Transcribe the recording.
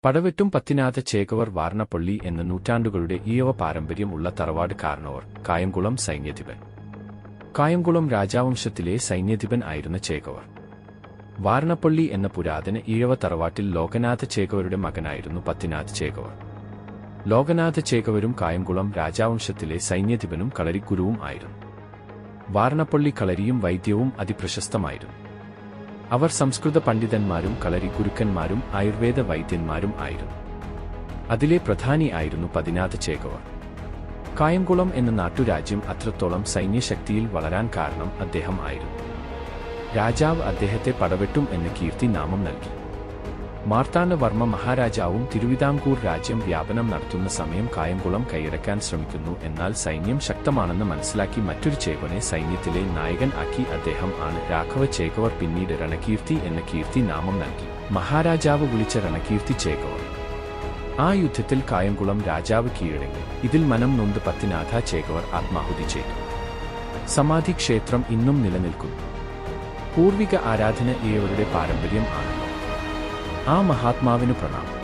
പടവെട്ടും പത്തിനാഥ ചേകവർ വാർണപ്പള്ളി എന്ന നൂറ്റാണ്ടുകളുടെ ഈഴവ പാരമ്പര്യം ഉള്ള തറവാട് കാരണവർ കായംകുളം സൈന്യാധിപൻ. കായംകുളം രാജവംശത്തിലെ സൈന്യാധിപൻ ആയിരുന്ന ചേകവർ. വാർണപ്പള്ളി എന്ന പുരാതന ഈഴവ തറവാട്ടിൽ ലോകനാഥ ചേകവരുടെ മകനായിരുന്നു പത്തിനാഥ ചേകവർ. ലോകനാഥ ചേകവരും കായംകുളം രാജവംശത്തിലെ സൈന്യാധിപനും കളരിഗുരുവും ആയിരുന്നു. വാർണപ്പള്ളി കളരിയും വൈദ്യവും അതിപ്രശസ്തമായിരുന്നു. അവർ സംസ്കൃത പണ്ഡിതന്മാരും കളരി ഗുരുക്കന്മാരും ആയുർവേദ വൈദ്യന്മാരും ആയിരുന്നു. അതിലെ പ്രധാനി ആയിരുന്നു പതിനാഥ ചേകവർ. കായംകുളം എന്ന നാട്ടുരാജ്യം അത്രത്തോളം സൈന്യശക്തിയിൽ വളരാൻ കാരണം അദ്ദേഹം ആയിരുന്നു. രാജാവ് അദ്ദേഹത്തെ പടവെട്ടും എന്ന കീർത്തി നാമം നൽകി. മാർത്താണ്ഡവർമ്മ മഹാരാജാവും തിരുവിതാംകൂർ രാജ്യം വ്യാപനം നടത്തുന്ന സമയം കായംകുളം കൈയടക്കാൻ ശ്രമിക്കുന്നു. എന്നാൽ സൈന്യം ശക്തമാണെന്ന് മനസ്സിലാക്കി മറ്റൊരു ചേകവനെ സൈന്യത്തിലെ നായകൻ ആക്കി. അദ്ദേഹം ആണ് രാഘവ ചേകവർ. പിന്നീട് രണകീർത്തി എന്ന കീർത്തി നാമം നൽകി മഹാരാജാവ് വിളിച്ച രണകീർത്തി ചേകവർ. ആ യുദ്ധത്തിൽ കായംകുളം രാജാവ് കീഴടങ്ങി. ഇതിൽ മനം നൊന്ത് പത്തിനാഥ ചേകവർ ആത്മാഹുതി ചെയ്തു. സമാധി ക്ഷേത്രം ഇന്നും നിലനിൽക്കുന്നു. പൂർവിക ആരാധന ഈഴവരുടെ പാരമ്പര്യം ആണല്ലോ. ആ മഹാത്മാവിനു പ്രണാമം.